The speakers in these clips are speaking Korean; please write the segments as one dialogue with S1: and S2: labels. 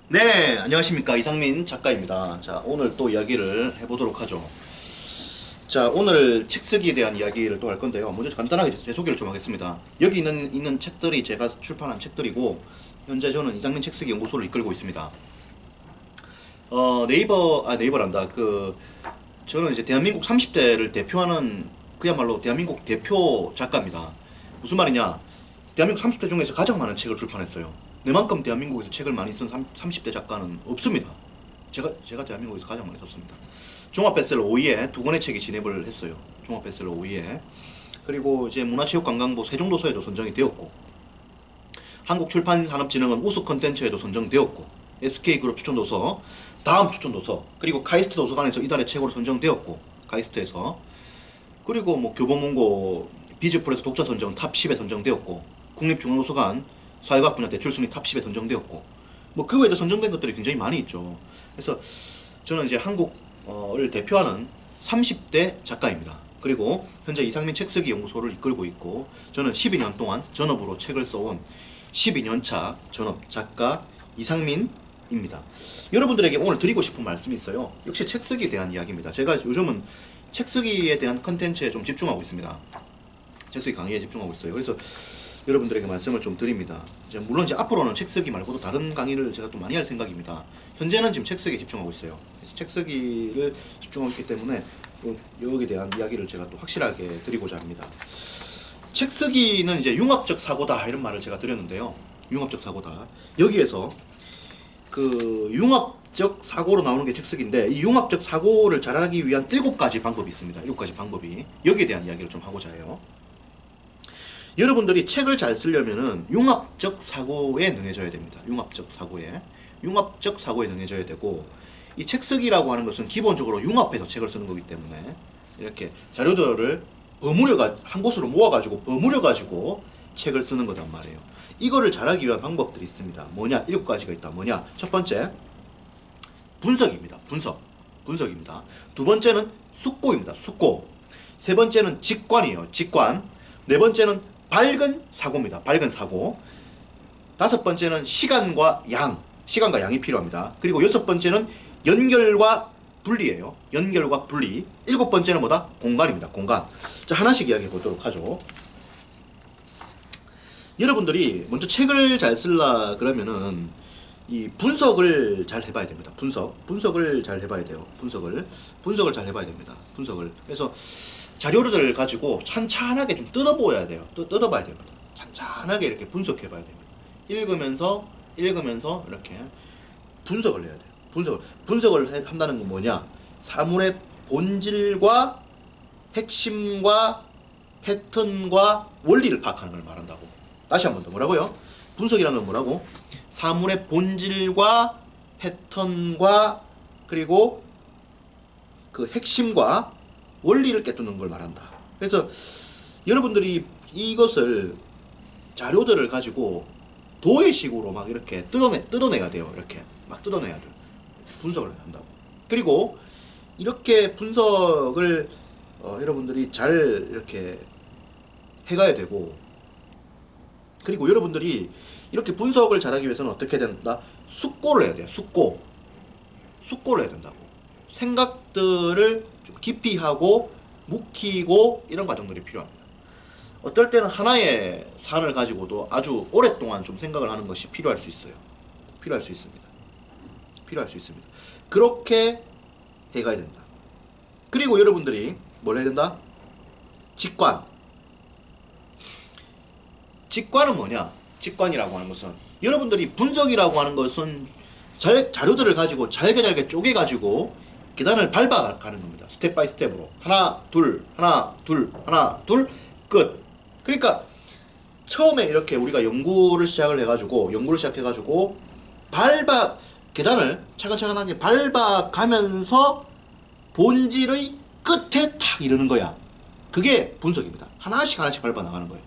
S1: 네, 안녕하십니까. 이상민 작가입니다. 자, 오늘 또 이야기를 해보도록 하죠. 자, 오늘 책 쓰기에 대한 이야기를 또 할 건데요. 먼저 간단하게 제 소개를 좀 하겠습니다. 여기 있는 책들이 제가 출판한 책들이고, 현재 저는 이상민 책 쓰기 연구소를 이끌고 있습니다. 네이버란다. 저는 이제 대한민국 30대를 대표하는, 그야말로 대한민국 대표 작가입니다. 무슨 말이냐? 대한민국 30대 중에서 가장 많은 책을 출판했어요. 내만큼 대한민국에서 책을 많이 쓴 30대 작가는 없습니다. 제가 대한민국에서 가장 많이 썼습니다. 종합베스트셀러 5위에 두 권의 책이 진입을 했어요. 종합베스트셀러 5위에. 그리고 이제 문화체육관광부 세종도서에도 선정이 되었고, 한국출판산업진흥원 우수 컨텐츠에도 선정되었고, SK그룹 추천도서, 다음 추천도서, 그리고 카이스트 도서관에서 이달의 책으로 선정되었고, 카이스트에서. 그리고 뭐 교보문고 비즈풀에서 독자 선정 탑 10에 선정되었고, 국립중앙도서관 사회과학 분야 대출순위 탑 10에 선정되었고, 뭐 그 외에도 선정된 것들이 굉장히 많이 있죠. 그래서 저는 이제 한국을 대표하는 30대 작가입니다. 그리고 현재 이상민 책쓰기 연구소를 이끌고 있고, 저는 12년 동안 전업으로 책을 써온 12년차 전업 작가 이상민입니다. 여러분들에게 오늘 드리고 싶은 말씀이 있어요. 역시 책쓰기에 대한 이야기입니다. 제가 요즘은 책쓰기에 대한 컨텐츠에 좀 집중하고 있습니다. 책쓰기 강의에 집중하고 있어요. 그래서 여러분들에게 말씀을 좀 드립니다. 물론 이제 앞으로는 책쓰기 말고도 다른 강의를 제가 또 많이 할 생각입니다. 현재는 지금 책쓰기에 집중하고 있어요. 그래서 책쓰기를 집중하고 있기 때문에 여기에 대한 이야기를 제가 또 확실하게 드리고자 합니다. 책쓰기는 이제 융합적 사고다 이런 말을 제가 드렸는데요. 융합적 사고다. 여기에서 그 융합적 사고로 나오는 게 책쓰기인데, 이 융합적 사고를 잘하기 위한 7가지 방법이 있습니다. 7가지 방법이. 여기에 대한 이야기를 좀 하고자 해요. 여러분들이 책을 잘 쓰려면은 융합적 사고에 능해져야 됩니다. 융합적 사고에 능해져야 되고, 이 책쓰기라고 하는 것은 기본적으로 융합해서 책을 쓰는 거기 때문에 이렇게 자료들을 한 곳으로 모아가지고 버무려가지고 책을 쓰는 거단 말이에요. 이거를 잘하기 위한 방법들이 있습니다. 뭐냐? 7가지가 있다. 뭐냐? 첫 번째, 분석입니다. 분석입니다. 두 번째는 숙고입니다. 숙고. 세 번째는 직관이에요. 직관. 네 번째는 밝은 사고입니다. 밝은 사고. 다섯 번째는 시간과 양이 필요합니다. 그리고 여섯 번째는 연결과 분리예요. 연결과 분리. 일곱 번째는 뭐다? 공간입니다. 공간. 자, 하나씩 이야기해 보도록 하죠. 여러분들이 먼저 책을 잘 쓰려 그러면은 이 분석을 잘 해봐야 됩니다. 분석을 잘 해봐야 돼요. 분석을 잘 해봐야 됩니다. 그래서 자료를 가지고 찬찬하게 좀 뜯어봐야 돼요. 뜯어봐야 됩니다. 찬찬하게 이렇게 분석해봐야 됩니다. 읽으면서 이렇게 분석을 해야 돼요. 분석을 한다는 건 뭐냐? 사물의 본질과 핵심과 패턴과 원리를 파악하는 걸 말한다고. 다시 한 번 더 뭐라고요? 분석이라는 건 뭐라고? 사물의 본질과 패턴과 그리고 그 핵심과 원리를 깨뜨리는 걸 말한다. 그래서 여러분들이 이것을 자료들을 가지고 도의식으로 막 이렇게 뜯어내야 돼요. 이렇게 막 뜯어내야 돼요. 분석을 한다고. 그리고 이렇게 분석을 여러분들이 잘 이렇게 해가야 되고, 그리고 여러분들이 이렇게 분석을 잘하기 위해서는 어떻게 된다? 숙고를 해야 돼요. 숙고를 해야 된다고. 생각들을 좀 깊이 하고 묵히고 이런 과정들이 필요합니다. 어떨 때는 하나의 사안을 가지고도 아주 오랫동안 좀 생각을 하는 것이 필요할 수 있어요. 필요할 수 있습니다. 그렇게 해가야 된다. 그리고 여러분들이 뭘 해야 된다? 직관은 뭐냐? 직관이라고 하는 것은, 여러분들이 분석이라고 하는 것은 자료들을 가지고 잘게 쪼개가지고 계단을 밟아가는 겁니다. 스텝 바이 스텝으로. 하나, 둘, 끝. 그러니까 처음에 이렇게 우리가 연구를 시작해가지고 계단을 차근차근하게 밟아가면서 본질의 끝에 탁 이르는 거야. 그게 분석입니다. 하나씩 밟아 나가는 거예요.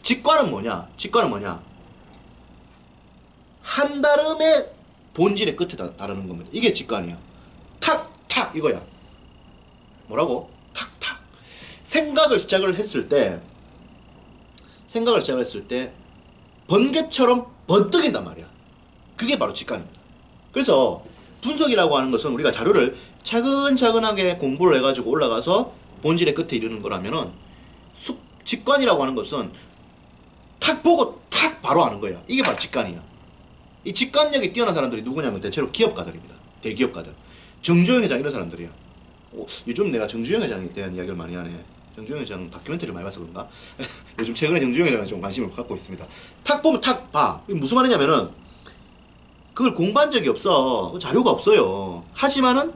S1: 직관은 뭐냐? 한다름의 본질의 끝에 다루는 겁니다. 이게 직관이야. 탁 이거야. 뭐라고? 탁. 생각을 시작을 했을 때 번개처럼 번뜩인단 말이야. 그게 바로 직관입니다. 그래서 분석이라고 하는 것은 우리가 자료를 차근차근하게 공부를 해가지고 올라가서 본질의 끝에 이르는 거라면은 직관이라고 하는 것은 탁 보고 탁 바로 아는 거야. 이게 바로 직관이야. 이 직관력이 뛰어난 사람들이 누구냐면 대체로 기업가들입니다. 대기업가들. 정주영 회장 이런 사람들이야. 요즘 내가 정주영 회장에 대한 이야기를 많이 하네. 정주영 회장 다큐멘터리를 많이 봐서 그런가? 요즘 최근에 정주영 회장에 좀 관심을 갖고 있습니다. 탁 보면 탁 봐. 이게 무슨 말이냐면은 그걸 공부한 적이 없어. 자료가 없어요. 하지만은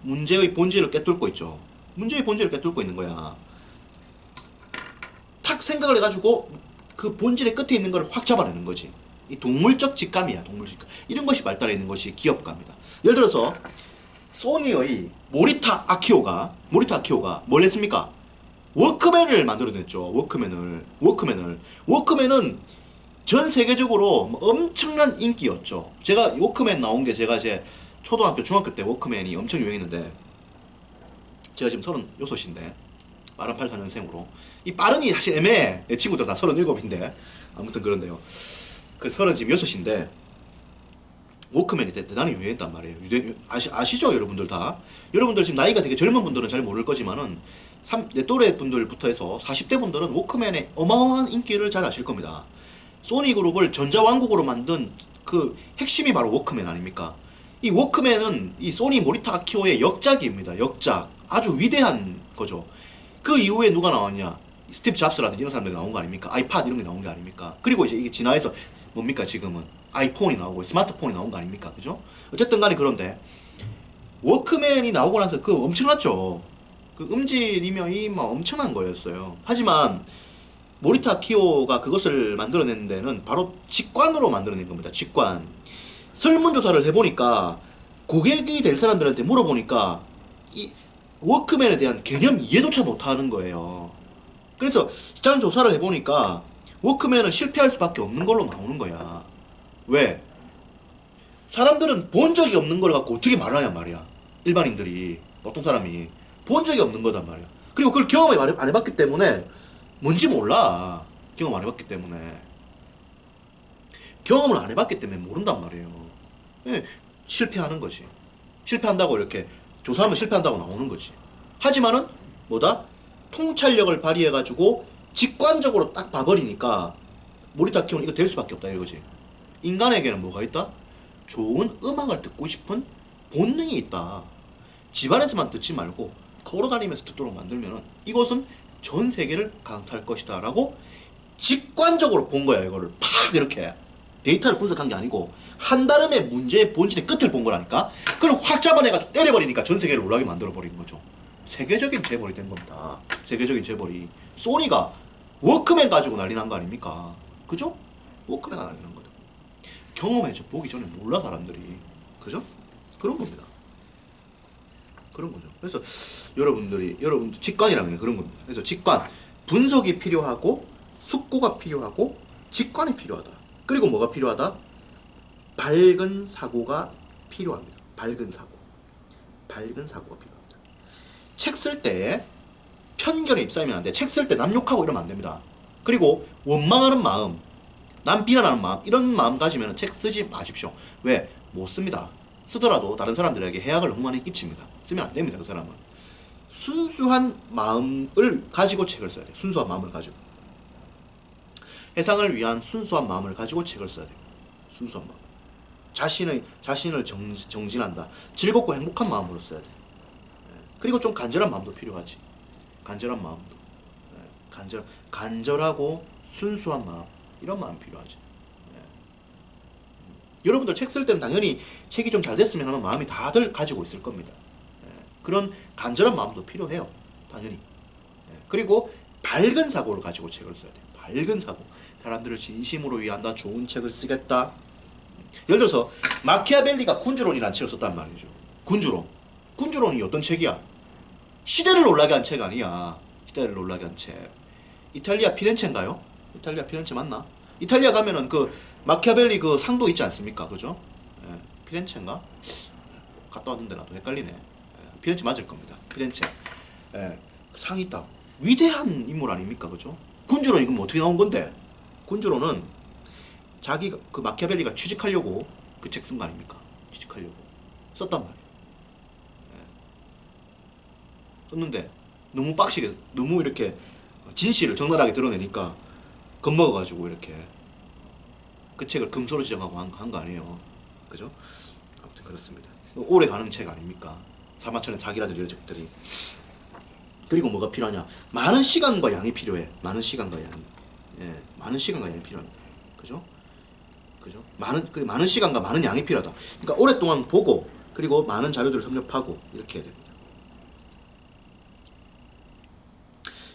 S1: 문제의 본질을 꿰뚫고 있죠. 문제의 본질을 꿰뚫고 있는 거야. 탁 생각을 해가지고 그 본질의 끝에 있는 걸 확 잡아내는 거지. 이 동물적 직감이야. 동물적 직감. 이런 것이 발달해 있는 것이 기업가입니다. 예를 들어서 소니의 모리타 아키오가 뭘 했습니까? 워크맨을 만들어냈죠. 워크맨은 전 세계적으로 엄청난 인기였죠. 제가 워크맨 나온 게 제가 이제 초등학교, 중학교 때 워크맨이 엄청 유행했는데 제가 지금 36인데 빠른 84년생으로 이 빠른이 사실 애매해. 내 친구들 다 37인데 아무튼 그런데요. 그 36인데 워크맨이 대단히 유행했단 말이에요. 아시죠 여러분들 다? 여러분들 지금 나이가 되게 젊은 분들은 잘 모를 거지만은 내 또래 분들부터 해서 40대 분들은 워크맨의 어마어마한 인기를 잘 아실 겁니다. 소니그룹을 전자왕국으로 만든 그 핵심이 바로 워크맨 아닙니까? 이 워크맨은 이 소니 모리타 아키오의 역작입니다. 역작. 아주 위대한 거죠. 그 이후에 누가 나왔냐? 스티브 잡스라든지 이런 사람들이 나온 거 아닙니까? 아이팟 이런 게 나온 게 아닙니까? 그리고 이제 이게 진화해서 뭡니까 지금은? 아이폰이 나오고 스마트폰이 나온 거 아닙니까? 그죠? 어쨌든 간에 그런데 워크맨이 나오고 나서 그 엄청났죠. 그 음질이며 막 엄청난 거였어요. 하지만 모리타 키오가 그것을 만들어낸 데는 바로 직관으로 만들어낸 겁니다. 직관. 설문조사를 해보니까 고객이 될 사람들한테 물어보니까 이 워크맨에 대한 개념 이해조차 못하는 거예요. 그래서 시장 조사를 해보니까 워크맨은 실패할 수밖에 없는 걸로 나오는 거야. 왜? 사람들은 본 적이 없는 걸 갖고 어떻게 말을 하냔 말이야. 일반인들이, 보통 사람이 본 적이 없는 거단 말이야. 그리고 그걸 경험을 안 해봤기 때문에 뭔지 몰라. 경험 안 해봤기 때문에. 경험을 안 해봤기 때문에 모른단 말이에요. 예, 실패하는 거지. 실패한다고 이렇게 조사하면 실패한다고 나오는 거지. 하지만은 뭐다? 통찰력을 발휘해가지고 직관적으로 딱 봐버리니까 모리타 키오는 이거 될 수밖에 없다 이거지. 인간에게는 뭐가 있다? 좋은 음악을 듣고 싶은 본능이 있다. 집안에서만 듣지 말고 걸어다니면서 듣도록 만들면은 이것은 전 세계를 강타할 것이다 라고 직관적으로 본 거야. 이거를 팍 이렇게 데이터를 분석한 게 아니고 한다름의 문제의 본질의 끝을 본 거라니까. 그걸 확 잡아내가지고 때려버리니까 전 세계를 놀라게 만들어버리는 거죠. 세계적인 재벌이 된 겁니다. 세계적인 재벌이. 소니가 워크맨 가지고 난리 난 거 아닙니까? 그죠? 워크맨 난리 난 거다. 경험해줘. 보기 전에 몰라 사람들이. 그죠? 그런 겁니다. 그런 거죠. 그래서 여러분들 직관이라는 게 그런 겁니다. 그래서 직관, 분석이 필요하고 숙고가 필요하고 직관이 필요하다. 그리고 뭐가 필요하다? 밝은 사고가 필요합니다. 밝은 사고가 필요합니다. 책 쓸 때 편견에 휩싸이면 안 돼. 책 쓸 때 남 욕하고 이러면 안 됩니다. 그리고 원망하는 마음, 남 비난하는 마음, 이런 마음 가지면 책 쓰지 마십시오. 왜? 못 씁니다. 쓰더라도 다른 사람들에게 해악을 너무 많이 끼칩니다. 쓰면 안 됩니다. 그 사람은. 순수한 마음을 가지고 책을 써야 돼요. 순수한 마음을 가지고. 해상을 위한 순수한 마음을 가지고 책을 써야 돼요. 순수한 마음. 자신을 정진한다. 즐겁고 행복한 마음으로 써야 돼. 그리고 좀 간절한 마음도 필요하지. 간절한 마음도. 간절하고 순수한 마음. 이런 마음이 필요하지. 여러분들 책 쓸 때는 당연히 책이 좀 잘 됐으면 하는 마음이 다들 가지고 있을 겁니다. 그런 간절한 마음도 필요해요. 당연히. 그리고 밝은 사고를 가지고 책을 써야 돼요. 밝은 사고. 사람들을 진심으로 위한다. 좋은 책을 쓰겠다. 예를 들어서 마키아벨리가 군주론이라는 책을 썼단 말이죠. 군주론이 어떤 책이야? 시대를 놀라게 한 책 아니야. 시대를 놀라게 한 책. 이탈리아 피렌체인가요? 이탈리아 피렌체 맞나? 이탈리아 가면은 그 마키아벨리 그 상도 있지 않습니까? 그죠? 피렌체인가? 갔다 왔는데 나도 헷갈리네. 피렌체 맞을 겁니다. 피렌체. 상이 있다. 위대한 인물 아닙니까? 그죠? 군주론 이건 뭐 어떻게 나온 건데? 군주론은 자기가 그 마키아벨리가 취직하려고 그 책 쓴 거 아닙니까? 취직하려고 썼단 말이에요. 썼는데 너무 빡시게, 너무 이렇게 진실을 적나라하게 드러내니까 겁먹어가지고 이렇게 그 책을 금소로 지정하고 한 거 아니에요. 그죠? 아무튼 그렇습니다. 오래 가는 책 아닙니까? 사마천의 사기라든지 이런 책들이. 그리고 뭐가 필요하냐? 많은 시간과 양이 필요해. 많은 시간과 양이. 예, 많은 시간과 양이 필요합니다. 그죠? 그죠? 많은 시간과 많은 양이 필요하다. 그러니까 오랫동안 보고, 그리고 많은 자료들을 섭렵하고, 이렇게 해야 됩니다.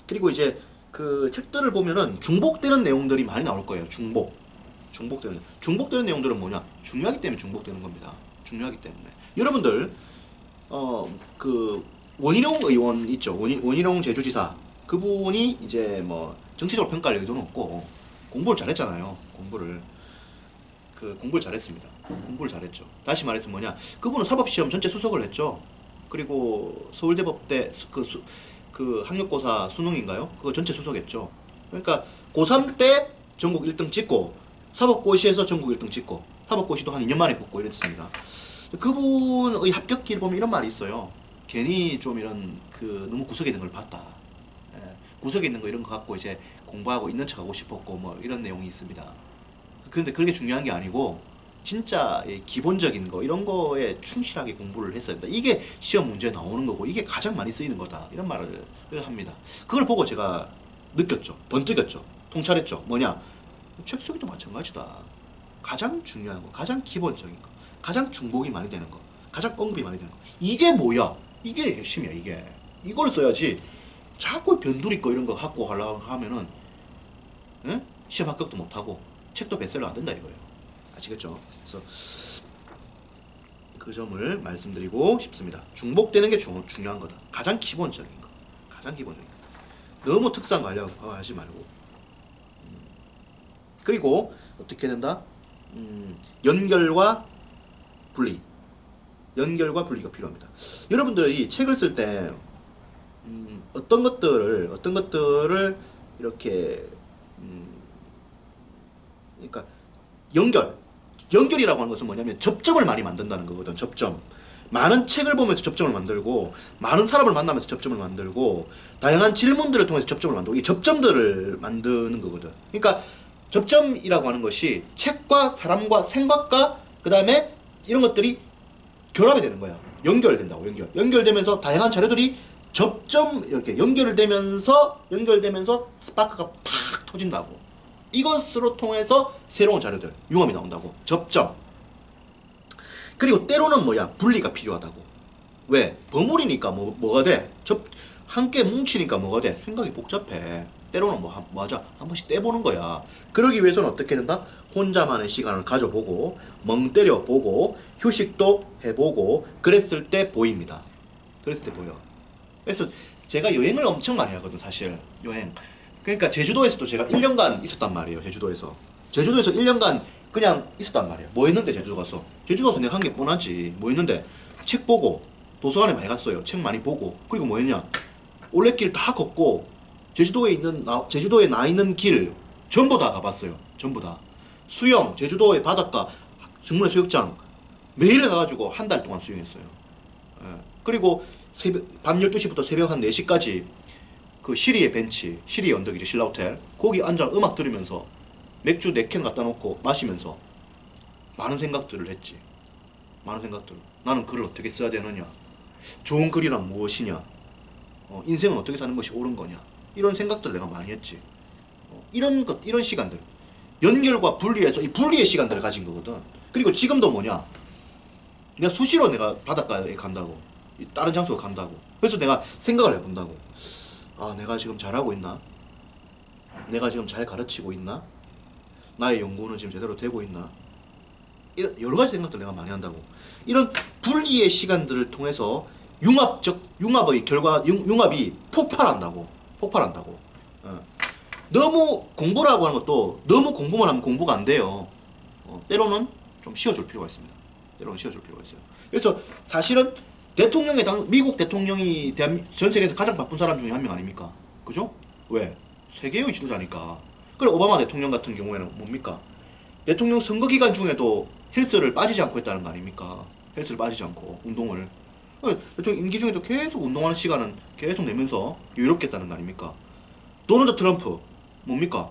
S1: 그리고 이제 그 책들을 보면은 중복되는 내용들이 많이 나올 거예요. 중복되는 내용들은 뭐냐? 중요하기 때문에 중복되는 겁니다. 중요하기 때문에. 여러분들, 그, 원희룡 의원 있죠. 원희룡 제주지사. 그분이 이제 뭐, 정치적으로 평가할 의도는 없고, 공부를 잘했잖아요. 공부를 잘했습니다. 공부를 잘했죠. 다시 말해서 뭐냐? 그분은 사법시험 전체 수석을 했죠. 그리고 서울대법대 그 학력고사 수능인가요? 그거 전체 수석했죠. 그러니까 고3 때 전국 1등 찍고 사법고시에서 전국 1등 찍고 사법고시도 한 2년 만에 붙고 이랬습니다. 그분의 합격기를 보면 이런 말이 있어요. 괜히 좀 이런 그 너무 구석에 있는 걸 봤다. 예, 구석에 있는 거 이런 거 갖고 이제 공부하고 있는 척 하고 싶었고 뭐 이런 내용이 있습니다. 그런데 그게 중요한 게 아니고 진짜 기본적인 거 이런 거에 충실하게 공부를 했어야 된다. 이게 시험 문제에 나오는 거고 이게 가장 많이 쓰이는 거다. 이런 말을 합니다. 그걸 보고 제가 느꼈죠. 번뜩였죠. 통찰했죠. 뭐냐? 책 속에도 마찬가지다. 가장 중요한 거, 가장 기본적인 거, 가장 중복이 많이 되는 거, 가장 언급이 많이 되는 거. 이게 뭐야? 이게 핵심이야. 이걸 써야지. 자꾸 변두리 거 이런 거 갖고 하려고 하면은 에? 시험 합격도 못하고 책도 베스트셀러 안 된다 이거예요. 아시겠죠? 그래서 그 점을 말씀드리고 싶습니다. 중복되는 게 중요한 거다. 가장 기본적인 거. 가장 기본적인 거. 너무 특수한 거 하려고 하지 말고. 그리고 어떻게 된다? 연결과 분리. 연결과 분리가 필요합니다. 여러분들이 책을 쓸 때 어떤 것들을 이렇게 그러니까 연결이라고 하는 것은 뭐냐면 접점을 많이 만든다는 거거든. 접점. 많은 책을 보면서 접점을 만들고 많은 사람을 만나면서 접점을 만들고 다양한 질문들을 통해서 접점을 만들고 이 접점들을 만드는 거거든. 그러니까 접점이라고 하는 것이 책과 사람과 생각과 그 다음에 이런 것들이 결합이 되는 거야. 연결된다고. 연결되면서 다양한 자료들이 접점 이렇게 연결되면서 스파크가 팍 터진다고. 이것으로 통해서 새로운 자료들, 융합이 나온다고. 접점. 그리고 때로는 뭐야? 분리가 필요하다고. 왜? 버무리니까 뭐가 돼? 함께 뭉치니까 뭐가 돼? 생각이 복잡해. 때로는 하자? 한 번씩 떼보는 거야. 그러기 위해서는 어떻게 된다? 혼자만의 시간을 가져보고, 멍 때려보고, 휴식도 해보고, 그랬을 때 보입니다. 그랬을 때 보여. 그래서 제가 여행을 엄청 많이 하거든, 사실. 여행. 그러니까 제주도에서도 제가 1년간 있었단 말이에요. 제주도에서 1년간 그냥 있었단 말이에요. 뭐 했는데 제주도 가서 내가 한 게 뻔하지. 뭐 했는데 책 보고 도서관에 많이 갔어요. 책 많이 보고. 그리고 뭐 했냐? 올레길 다 걷고 제주도에 나 있는 길 전부 다 가봤어요. 전부 다. 수영, 제주도의 바닷가, 중문의 수욕장 매일 가가지고 한 달 동안 수영했어요. 예. 그리고 밤 12시부터 새벽 한 4시까지 그 시리의 벤치, 시리의 언덕이죠. 신라호텔. 거기 앉아 음악 들으면서 맥주 4캔 갖다 놓고 마시면서 많은 생각들을 했지. 많은 생각들. 나는 글을 어떻게 써야 되느냐. 좋은 글이란 무엇이냐. 인생은 어떻게 사는 것이 옳은 거냐. 이런 생각들을 내가 많이 했지. 이런 시간들. 연결과 분리해서 이 분리의 시간들을 가진 거거든. 그리고 지금도 뭐냐. 내가 수시로 내가 바닷가에 간다고. 다른 장소에 간다고. 그래서 내가 생각을 해본다고. 아, 내가 지금 잘하고 있나? 내가 지금 잘 가르치고 있나? 나의 연구는 지금 제대로 되고 있나? 이런 여러 가지 생각들 내가 많이 한다고. 이런 분리의 시간들을 통해서 융합의 결과, 융합이 폭발한다고. 너무 공부라고 하는 것도 너무 공부만 하면 공부가 안 돼요. 때로는 좀 쉬어줄 필요가 있습니다. 그래서 사실은 미국 대통령이 전 세계에서 가장 바쁜 사람 중에 한 명 아닙니까? 그죠? 왜? 세계의 지도자니까. 그래 오바마 대통령 같은 경우에는 뭡니까? 대통령 선거 기간 중에도 헬스를 빠지지 않고 했다는 거 아닙니까? 헬스를 빠지지 않고 운동을. 대통령 임기 중에도 계속 운동하는 시간은 계속 내면서 여유롭게 했다는 거 아닙니까? 도널드 트럼프 뭡니까?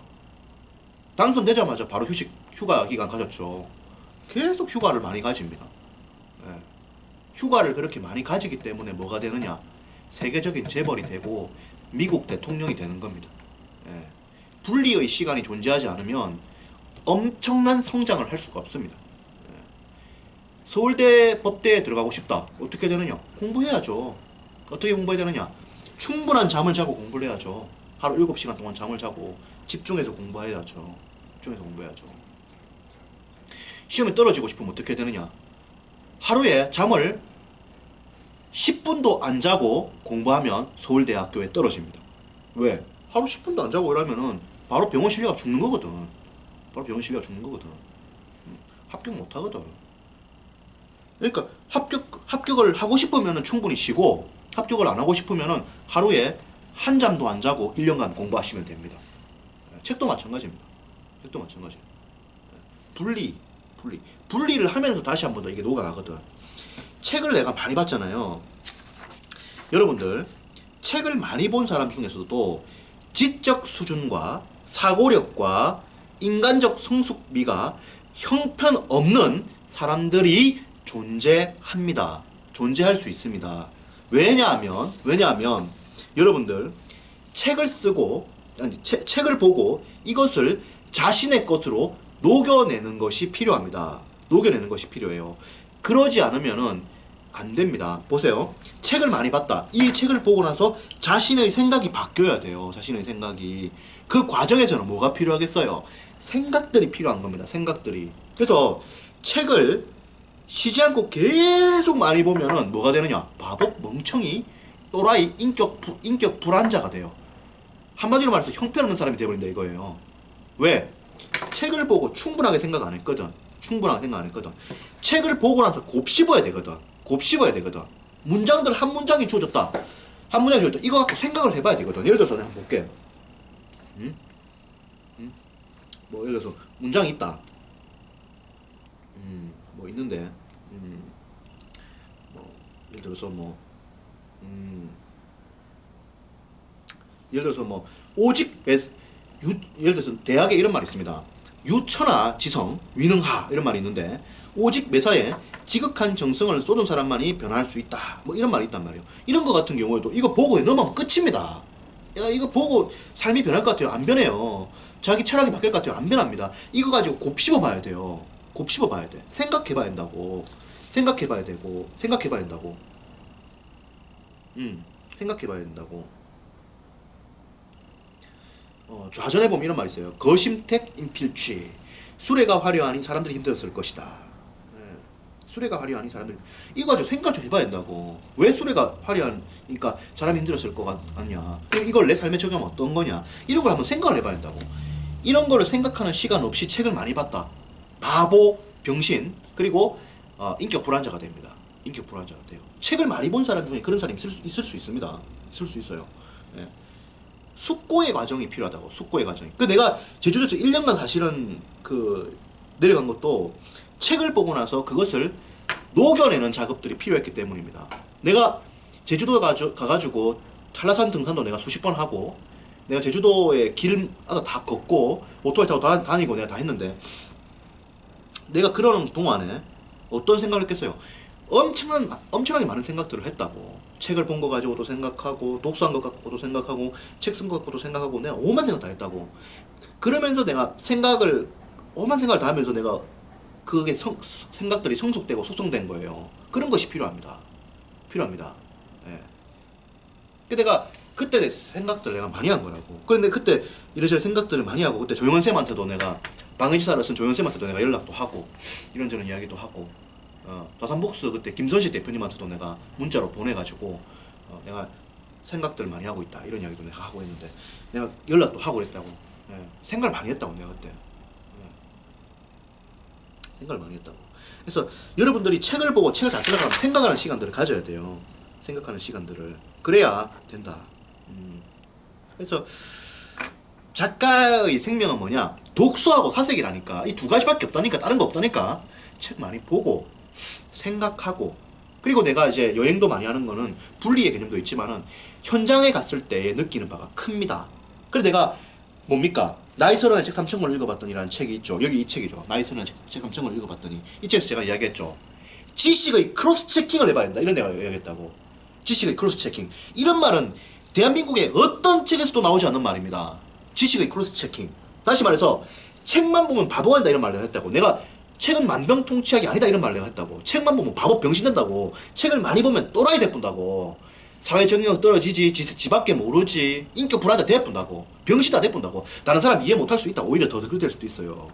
S1: 당선되자마자 바로 휴가 기간 가졌죠. 계속 휴가를 많이 가집니다. 예. 휴가를 그렇게 많이 가지기 때문에 뭐가 되느냐? 세계적인 재벌이 되고 미국 대통령이 되는 겁니다. 예. 분리의 시간이 존재하지 않으면 엄청난 성장을 할 수가 없습니다. 예. 서울대 법대에 들어가고 싶다. 어떻게 되느냐? 공부해야죠. 어떻게 공부해야 되느냐? 충분한 잠을 자고 공부를 해야죠. 하루 7시간 동안 잠을 자고 집중해서 공부해야죠. 집중해서 공부해야죠. 시험에 떨어지고 싶으면 어떻게 되느냐? 하루에 잠을 10분도 안 자고 공부하면 서울대학교에 떨어집니다. 왜? 하루 10분도 안 자고 이러면은 바로 병원 실려가 죽는 거거든. 바로 병원 실려가 죽는 거거든. 합격 못 하거든. 그러니까 합격을 하고 싶으면은 충분히 쉬고, 합격을 안 하고 싶으면은 하루에 한 잠도 안 자고 1년간 공부하시면 됩니다. 책도 마찬가지입니다. 책도 마찬가지예요. 분리를 하면서 다시 한 번 더 이게 녹아가거든. 책을 내가 많이 봤잖아요. 여러분들, 책을 많이 본 사람 중에서도 지적 수준과 사고력과 인간적 성숙미가 형편없는 사람들이 존재합니다. 존재할 수 있습니다. 왜냐하면 여러분들 책을 쓰고 책을 보고 이것을 자신의 것으로 녹여내는 것이 필요합니다. 녹여내는 것이 필요해요. 그러지 않으면은 안 됩니다. 보세요. 책을 많이 봤다. 이 책을 보고 나서 자신의 생각이 바뀌어야 돼요. 자신의 생각이. 그 과정에서는 뭐가 필요하겠어요? 생각들이 필요한 겁니다. 생각들이. 그래서 책을 쉬지 않고 계속 많이 보면은 뭐가 되느냐? 바보, 멍청이, 또라이, 인격 불안자가 돼요. 한마디로 말해서 형편없는 사람이 되어버린다 이거예요. 왜? 책을 보고 충분하게 생각 안 했거든. 책을 보고 나서 곱씹어야 되거든. 문장들 한 문장이 주어졌다. 이거 갖고 생각을 해봐야 되거든. 예를 들어서 내가 한번 볼게. 뭐 예를 들어서 문장이 있다. 뭐 있는데. 뭐 예를 들어서 예를 들어서 대학에 이런 말이 있습니다. 유천하 지성 위능하 이런 말이 있는데, 오직 매사에 지극한 정성을 쏟은 사람만이 변할 수 있다. 뭐 이런 말이 있단 말이에요. 이런 거 같은 경우에도 이거 보고 넘어가면 끝입니다. 야, 이거 보고 삶이 변할 것 같아요? 안 변해요. 자기 철학이 바뀔 것 같아요? 안 변합니다. 이거 가지고 곱씹어 봐야 돼요. 곱씹어 봐야 돼. 생각해 봐야 된다고. 생각해 봐야 된다고. 좌전에 보면 이런 말이 있어요. 거심택 인필취. 수레가 화려하니 사람들이 힘들었을 것이다. 수레가 화려하니 사람들이. 이거 가지고 생각 좀 해봐야 된다고. 왜 수레가 화려하니까 사람이 힘들었을 것 같냐. 그럼 이걸 내 삶에 적용하면 어떤 거냐. 이런 걸 한번 생각을 해봐야 된다고. 이런 거를 생각하는 시간 없이 책을 많이 봤다. 바보, 병신, 그리고 인격 불안자가 됩니다. 인격 불안자가 돼요. 책을 많이 본 사람 중에 그런 사람이 있을 수 있습니다. 있을 수 있어요. 예. 숙고의 과정이 필요하다고. 숙고의 과정이. 그 내가 제주도에서 1년간 사실은 내려간 것도 책을 보고 나서 그것을 녹여내는 작업들이 필요했기 때문입니다. 내가 제주도에 가가지고 한라산 등산도 내가 수십 번 하고, 내가 제주도에 길마다 다 걷고 오토바이 타고 다니고 내가 다 했는데, 내가 그러는 동안에 어떤 생각을 했겠어요? 엄청나게 많은 생각들을 했다고. 책을 본 거 가지고도 생각하고, 독서한 것 갖고도 생각하고, 책 쓴 것 갖고도 생각하고, 내가 오만 생각 다 했다고. 그러면서 내가 오만 생각을 다 하면서 내가 그게 생각들이 성숙되고 숙성된 거예요. 그런 것이 필요합니다. 예. 내가 그때 생각들을 내가 많이 한 거라고. 그런데 그때 이래저래 생각들을 많이 하고, 그때 조영선쌤한테도 내가 방해지사를 쓴 조영선쌤한테도 내가 연락도 하고, 이런저런 이야기도 하고, 다산복스 그때 김선식 대표님한테도 내가 문자로 보내가지고 내가 생각들을 많이 하고 있다 이런 이야기도 내가 하고 했는데, 내가 연락도 하고 그랬다고. 예. 생각을 많이 했다고 내가 그때. 생각을 많이 했다고. 그래서 여러분들이 책을 보고 책을 다 쓰려면 생각하는 시간들을 가져야 돼요. 생각하는 시간들을. 그래야 된다. 그래서 작가의 생명은 뭐냐? 독서하고 사색이라니까. 이 두 가지밖에 없다니까. 다른 거 없다니까. 책 많이 보고 생각하고, 그리고 내가 이제 여행도 많이 하는 거는 분리의 개념도 있지만은 현장에 갔을 때 느끼는 바가 큽니다. 그래서 내가 뭡니까? 나이 서른의 책 3,000권을 읽어봤더니라는 책이 있죠. 여기 이 책이죠. 나이 서른의 책 3,000권을 읽어봤더니 이 책에서 제가 이야기했죠. 지식의 크로스 체킹을 해봐야 된다. 이런 내가 이야기했다고. 지식의 크로스 체킹. 이런 말은 대한민국의 어떤 책에서도 나오지 않는 말입니다. 지식의 크로스 체킹. 다시 말해서 책만 보면 바보가 된다 이런 말을 했다고. 내가 책은 만병통치약이 아니다 이런 말을 내가 했다고. 책만 보면 바보 병신 된다고. 책을 많이 보면 또라이 돼뿐다고. 사회 정의가 떨어지지, 지밖에 모르지, 인격 불안자 돼뿐다고. 병신다 돼뿐다고. 다른 사람 이해 못할 수 있다. 오히려 더 그렇게 될 수도 있어요.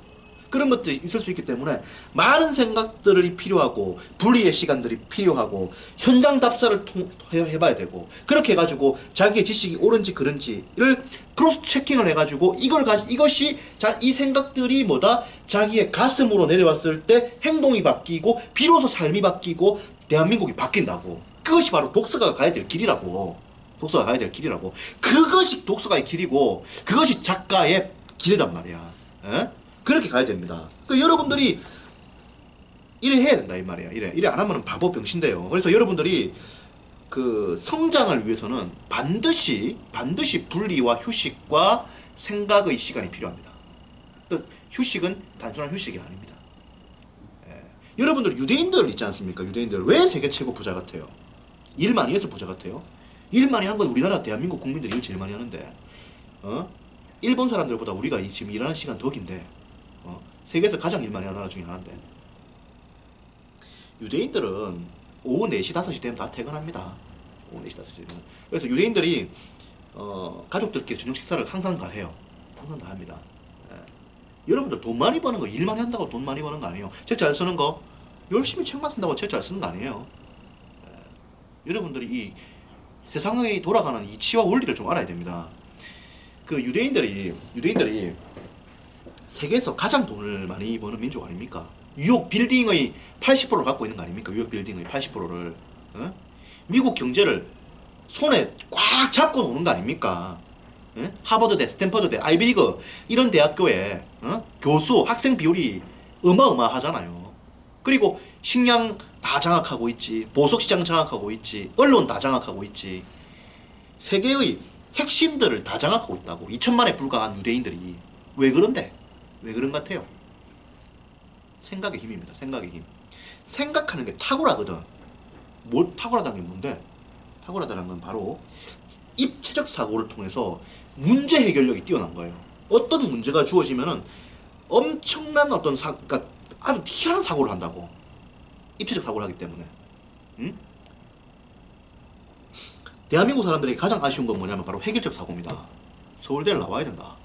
S1: 그런 것들이 있을 수 있기 때문에 많은 생각들이 필요하고 분리의 시간들이 필요하고 현장 답사를 해봐야 되고, 그렇게 해가지고 자기의 지식이 옳은지 그른지를 크로스 체킹을 해가지고 이것이 이 생각들이 뭐다? 자기의 가슴으로 내려왔을 때 행동이 바뀌고 비로소 삶이 바뀌고 대한민국이 바뀐다고. 그것이 바로 독서가 가야 될 길이라고. 독서가 가야 될 길이라고. 그것이 독서가의 길이고 그것이 작가의 길이란 말이야. 에? 그렇게 가야 됩니다. 여러분들이 이래 해야 된다 이 말이야. 이래 안 하면 바보 병신돼요. 그래서 여러분들이 그 성장을 위해서는 반드시 분리와 휴식과 생각의 시간이 필요합니다. 휴식은 단순한 휴식이 아닙니다. 여러분들 유대인들 있지 않습니까? 유대인들 왜 세계 최고 부자 같아요? 일 많이 해서 부자 같아요? 일 많이 한 건 우리나라 대한민국 국민들이 일 제일 많이 하는데, 일본 사람들보다 우리가 지금 일하는 시간 더 긴데, 세계에서 가장 일 많이 하는 나라 중에 하나인데, 유대인들은 오후 4시, 5시 되면 다 퇴근합니다. 오후 4시, 5시 되면. 그래서 유대인들이 가족들끼리 저녁 식사를 항상 다 해요. 항상 다 합니다. 여러분들 돈 많이 버는 거, 일 많이 한다고 돈 많이 버는 거 아니에요. 책 잘 쓰는 거, 열심히 책만 쓴다고 책 잘 쓰는 거 아니에요. 여러분들이 이 세상에 돌아가는 이치와 원리를 좀 알아야 됩니다. 그 유대인들이 세계에서 가장 돈을 많이 버는 민족 아닙니까? 뉴욕 빌딩의 80%를 갖고 있는 거 아닙니까? 뉴욕 빌딩의 80%를. 미국 경제를 손에 꽉 잡고 노는 거 아닙니까? 하버드대, 스탠퍼드대, 아이비리그 이런 대학교에 교수, 학생 비율이 어마어마하잖아요. 그리고 식량 다 장악하고 있지, 보석시장 장악하고 있지, 언론 다 장악하고 있지. 세계의 핵심들을 다 장악하고 있다고. 2천만에 불과한 유대인들이. 왜 그런데? 왜 그런 것 같아요? 생각의 힘입니다. 생각의 힘. 생각하는 게 탁월하거든. 탁월하다는 게 뭔데? 탁월하다는 건 바로 입체적 사고를 통해서 문제 해결력이 뛰어난 거예요. 어떤 문제가 주어지면은 엄청난 그러니까 아주 희한한 사고를 한다고. 입체적 사고를 하기 때문에. 대한민국 사람들에게 가장 아쉬운 건 뭐냐면 바로 획일적 사고입니다. 서울대를 나와야 된다.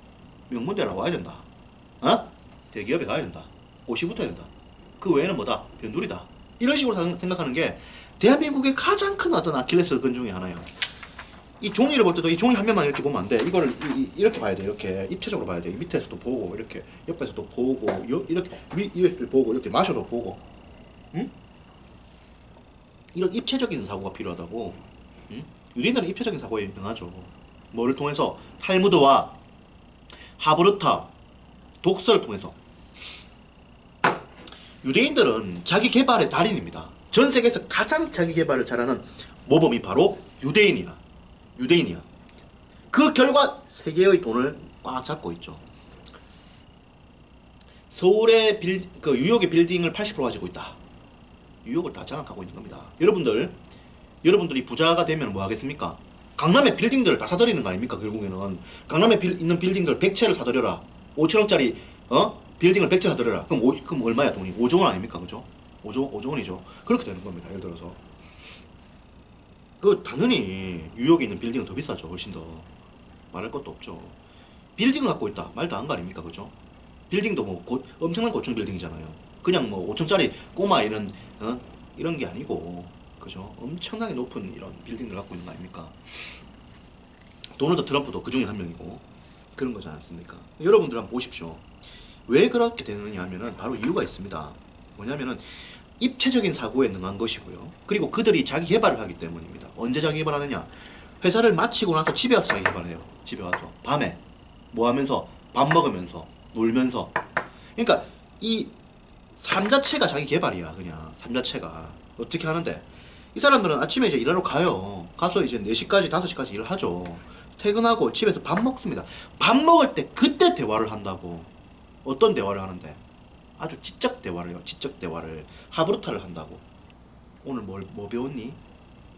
S1: 명문대를 나와야 된다. 대기업에 가야 된다. 옷이 붙어야 된다. 그 외에는 뭐다? 변두리다. 이런 식으로 생각하는 게 대한민국의 가장 큰 어떤 아킬레스 건 중에 하나야. 이 종이를 볼 때도 이 종이 한 면만 이렇게 보면 안 돼. 이거를 이렇게 봐야 돼. 이렇게 입체적으로 봐야 돼. 밑에서도 보고, 이렇게 옆에서도 보고, 이렇게 위에서도 보고, 이렇게 마셔도 보고. 이런 입체적인 사고가 필요하다고. 유대인들은 입체적인 사고에 능하죠. 뭐를 통해서? 탈무드와 하브르타, 독서를 통해서. 유대인들은 자기 개발의 달인입니다. 전 세계에서 가장 자기 개발을 잘하는 모범이 바로 유대인이야. 그 결과 세계의 돈을 꽉 잡고 있죠. 서울의 뉴욕의 빌딩을 80% 가지고 있다. 뉴욕을 다 장악하고 있는 겁니다. 여러분들이 부자가 되면 뭐 하겠습니까? 강남의 빌딩들을 다 사들이는 거 아닙니까? 결국에는 강남에 있는 빌딩들 100채를 사들여라. 5천억짜리 빌딩을 100채 사들여라. 그럼 얼마야 돈이? 5조 원 아닙니까? 그죠? 5조 원이죠. 그렇게 되는 겁니다. 예를 들어서 당연히 뉴욕에 있는 빌딩은 더 비싸죠. 훨씬 더. 말할 것도 없죠. 빌딩을 갖고 있다. 말도 안 거 아닙니까? 그죠? 빌딩도 뭐 엄청난 고층 빌딩이잖아요. 그냥 뭐 5층짜리 꼬마 이런 게 아니고, 그죠? 엄청나게 높은 이런 빌딩을 갖고 있는 거 아닙니까? 도널드 트럼프도 그 중에 한 명이고 그런 거지 않습니까? 여러분들 한번 보십시오. 왜 그렇게 되느냐 하면은 바로 이유가 있습니다. 뭐냐면은 입체적인 사고에 능한 것이고요. 그리고 그들이 자기 개발을 하기 때문입니다. 언제 자기 개발하느냐? 회사를 마치고 나서 집에 와서 자기 개발해요. 집에 와서 밤에 뭐 하면서? 밥 먹으면서, 놀면서. 그러니까 이 삶 자체가 자기 개발이야. 그냥 삶 자체가. 어떻게 하는데? 이 사람들은 아침에 이제 일하러 가요. 가서 이제 4시까지 5시까지 일을 하죠. 퇴근하고 집에서 밥 먹습니다. 밥 먹을 때 그때 대화를 한다고. 어떤 대화를 하는데? 아주 지적 대화를 해요. 지적 대화를. 하브루타를 한다고. 오늘 뭐 배웠니?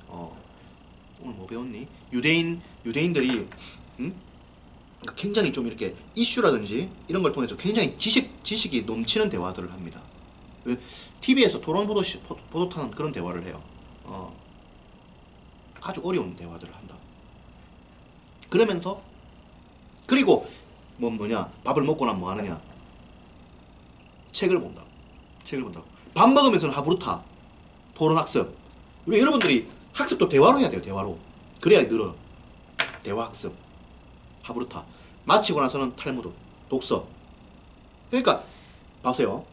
S1: 오늘 뭐 배웠니? 유대인들이, 응? 그러니까 굉장히 좀 이렇게 이슈라든지 이런 걸 통해서 굉장히 지식이 넘치는 대화들을 합니다. TV에서 토론 보도 타는 그런 대화를 해요. 아주 어려운 대화들을 한다. 그러면서, 그리고 뭐냐, 밥을 먹고 나면 뭐 하느냐? 책을 본다. 책을 본다고. 밥 먹으면서는 하브루타, 토론 학습. 우리 여러분들이 학습도 대화로 해야 돼요. 대화로. 그래야 늘어. 대화 학습, 하브루타. 마치고 나서는 탈무드, 독서. 그러니까 봐세요.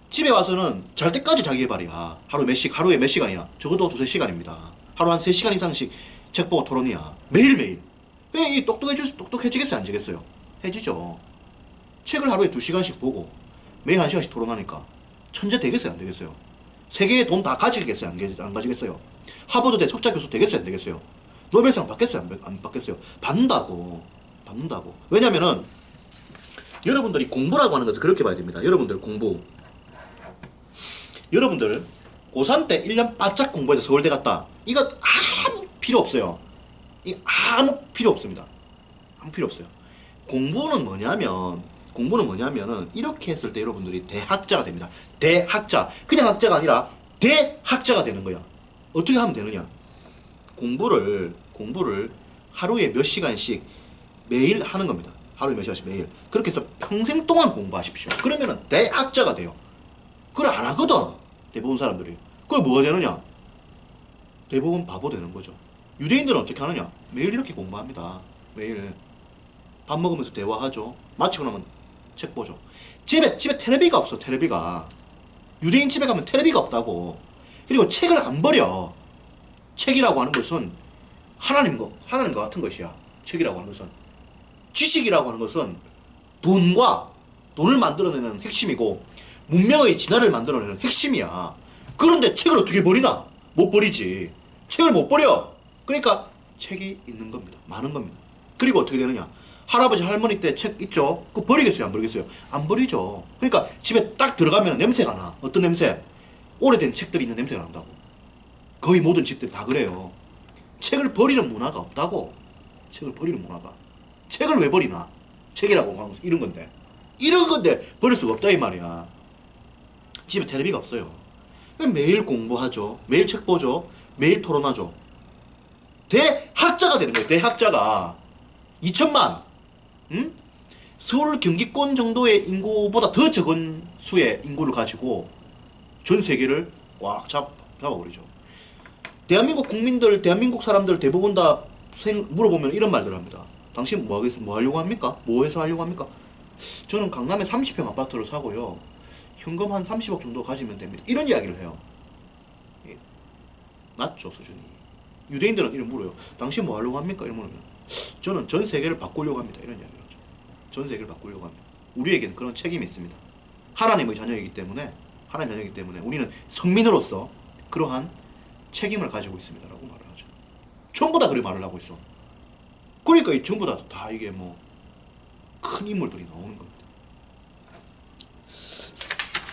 S1: 집에 와서는 잘 때까지 자기 개발이야. 하루에 몇 시간이야? 적어도 2-3시간입니다. 하루 한 3시간 이상씩 책 보고 토론이야. 매일매일. 왜 이 똑똑해지겠어요? 안 지겠어요? 해지죠. 책을 하루에 2시간씩 보고 매일 1시간씩 토론하니까 천재 되겠어요? 안 되겠어요? 세계의 돈 다 가지겠어요? 안 가지겠어요? 하버드대 석자 교수 되겠어요? 안 되겠어요? 노벨상 받겠어요? 안 받겠어요? 받는다고. 왜냐면은 여러분들이 공부라고 하는 것을 그렇게 봐야 됩니다. 여러분들 공부. 여러분들 고3 때 1년 바짝 공부해서 서울대 갔다. 이거 아무 필요 없어요. 이 아무 필요 없습니다. 아무 필요 없어요. 공부는 뭐냐면은 이렇게 했을 때 여러분들이 대학자가 됩니다. 대학자. 그냥 학자가 아니라 대학자가 되는 거야. 어떻게 하면 되느냐? 공부를 하루에 몇 시간씩 매일 하는 겁니다. 하루에 몇 시간씩 매일. 그렇게 해서 평생 동안 공부하십시오. 그러면은 대학자가 돼요. 그래 안 하거든. 대부분 사람들이. 그걸 뭐가 되느냐? 대부분 바보 되는 거죠. 유대인들은 어떻게 하느냐? 매일 이렇게 공부합니다. 매일. 밥 먹으면서 대화하죠. 마치고 나면 책 보죠. 집에 텔레비가 없어. 텔레비가. 유대인 집에 가면 텔레비가 없다고. 그리고 책을 안 버려. 책이라고 하는 것은 하나님과 같은 것이야. 책이라고 하는 것은. 지식이라고 하는 것은 돈을 만들어내는 핵심이고 문명의 진화를 만들어내는 핵심이야. 그런데 책을 어떻게 버리나? 못 버리지. 책을 못 버려. 그러니까 책이 있는 겁니다. 많은 겁니다. 그리고 어떻게 되느냐? 할아버지 할머니 때 책 있죠? 그거 버리겠어요? 안 버리겠어요? 안 버리죠. 그러니까 집에 딱 들어가면 냄새가 나. 어떤 냄새? 오래된 책들이 있는 냄새가 난다고. 거의 모든 집들이 다 그래요. 책을 버리는 문화가 없다고. 책을 버리는 문화가. 책을 왜 버리나? 책이라고 하는 이런 건데 버릴 수가 없다 이 말이야. 집에 텔레비가 없어요. 매일 공부하죠. 매일 책 보죠. 매일 토론하죠. 대학자가 되는 거예요. 대학자가. 2천만. 응? 서울 경기권 정도의 인구보다 더 적은 수의 인구를 가지고 전 세계를 꽉 잡아버리죠. 대한민국 사람들 대부분 다 물어보면 이런 말들을 합니다. 당신 뭐 하려고 합니까? 뭐 해서 하려고 합니까? 저는 강남에 30평 아파트를 사고요. 현금 한 30억 정도 가지면 됩니다. 이런 이야기를 해요. 낮죠, 수준이. 유대인들은 이런 물어요. 당신 뭐 하려고 합니까? 이런 물으면 저는 전 세계를 바꾸려고 합니다. 이런 이야기를 하죠. 전 세계를 바꾸려고 합니다. 우리에게는 그런 책임이 있습니다. 하나님의 자녀이기 때문에 우리는 성민으로서 그러한 책임을 가지고 있습니다. 라고 말을 하죠. 전부 다 그렇게 말을 하고 있어. 그러니까 이 전부 다 이게 뭐 큰 인물들이 나오는 겁니다.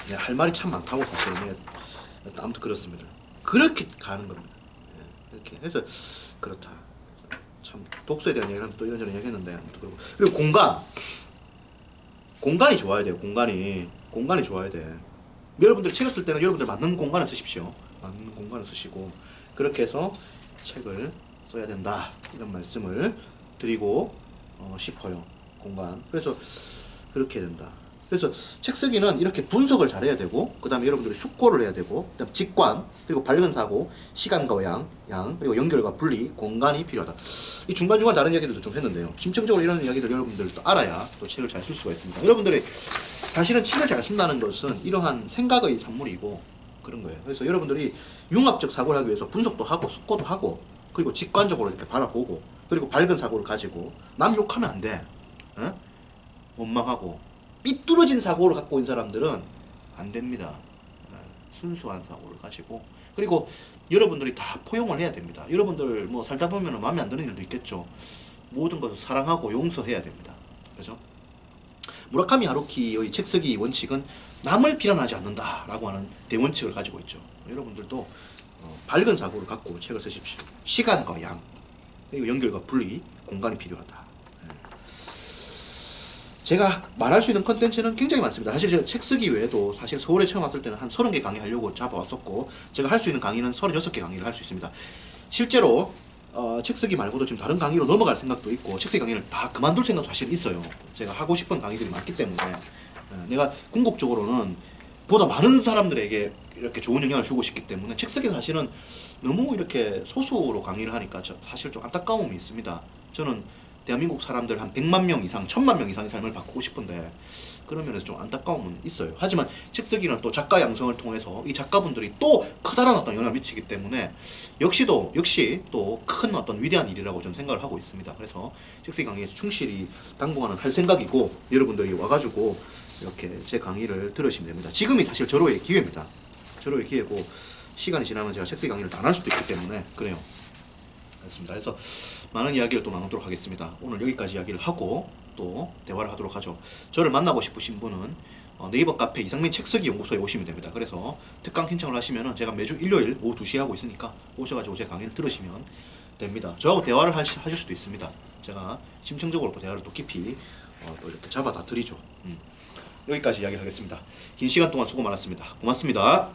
S1: 네, 할 말이 참 많다고 봤어요. 아무튼 그렇습니다. 그렇게 가는 겁니다. 네, 이렇게 해서 그렇다. 참 독서에 대한 얘기를 하면 또 이런저런 얘기했는데 아무튼 그리고 공간이 좋아야 돼요. 공간이 좋아야 돼. 여러분들 책을 쓸 때는 여러분들 맞는 공간을 쓰십시오. 맞는 공간을 쓰시고 그렇게 해서 책을 써야 된다. 이런 말씀을 드리고 싶어요. 공간. 그래서 그렇게 해야 된다. 그래서 책 쓰기는 이렇게 분석을 잘 해야 되고 그 다음에 여러분들이 숙고를 해야 되고 그 다음 직관 그리고 발견 사고 시간과 양 그리고 연결과 분리 공간이 필요하다. 이 중간중간 다른 이야기들도 좀 했는데요. 심층적으로 이런 이야기들 여러분들도 알아야 또 책을 잘 쓸 수가 있습니다. 여러분들이 사실은 책을 잘 쓴다는 것은 이러한 생각의 산물이고 그런 거예요. 그래서 여러분들이 융합적 사고를 하기 위해서 분석도 하고 숙고도 하고 그리고 직관적으로 이렇게 바라보고 그리고 밝은 사고를 가지고 남 욕하면 안 돼. 어? 원망하고 삐뚤어진 사고를 갖고 있는 사람들은 안 됩니다. 순수한 사고를 가지고, 그리고 여러분들이 다 포용을 해야 됩니다. 여러분들 뭐 살다 보면 마음에 안 드는 일도 있겠죠. 모든 것을 사랑하고 용서해야 됩니다. 그죠? 무라카미 하루키의 책 쓰기 원칙은 남을 비난하지 않는다라고 하는 대원칙을 가지고 있죠. 여러분들도 밝은 사고를 갖고 책을 쓰십시오. 시간과 양, 그리고 연결과 분리, 공간이 필요하다. 제가 말할 수 있는 컨텐츠는 굉장히 많습니다. 사실 제가 책 쓰기 외에도 사실 서울에 처음 왔을 때는 한 30개 강의 하려고 잡아왔었고, 제가 할 수 있는 강의는 36개 강의를 할 수 있습니다. 실제로 책 쓰기 말고도 지금 다른 강의로 넘어갈 생각도 있고, 책 쓰기 강의를 다 그만둘 생각도 사실 있어요. 제가 하고 싶은 강의들이 많기 때문에 내가 궁극적으로는 보다 많은 사람들에게 이렇게 좋은 영향을 주고 싶기 때문에 책 쓰기 사실은 너무 이렇게 소수로 강의를 하니까 사실 좀 안타까움이 있습니다. 저는 대한민국 사람들 한 100만 명 이상, 1000만 명 이상의 삶을 바꾸고 싶은데 그런 면에서 좀 안타까움은 있어요. 하지만 책 쓰기는 또 작가 양성을 통해서 이 작가분들이 또 커다란 어떤 영향을 미치기 때문에 역시 또 큰 어떤 위대한 일이라고 저는 생각을 하고 있습니다. 그래서 책 쓰기 강의에 충실히 당분간은 할 생각이고, 여러분들이 와가지고 이렇게 제 강의를 들으시면 됩니다. 지금이 사실 절호의 기회입니다. 절호의 기회고, 시간이 지나면 제가 책 쓰기 강의를 안 할 수도 있기 때문에 그래요. 그렇습니다. 그래서 많은 이야기를 또 나누도록 하겠습니다. 오늘 여기까지 이야기를 하고 또 대화를 하도록 하죠. 저를 만나고 싶으신 분은 네이버 카페 이상민 책쓰기 연구소에 오시면 됩니다. 그래서 특강 신청을 하시면은 제가 매주 일요일 오후 2시에 하고 있으니까 오셔가지고 제 강의를 들으시면 됩니다. 저하고 대화를 하실 수도 있습니다. 제가 심층적으로 또 대화를 또 깊이 또 이렇게 잡아다 드리죠. 여기까지 이야기하겠습니다. 긴 시간 동안 수고 많았습니다. 고맙습니다.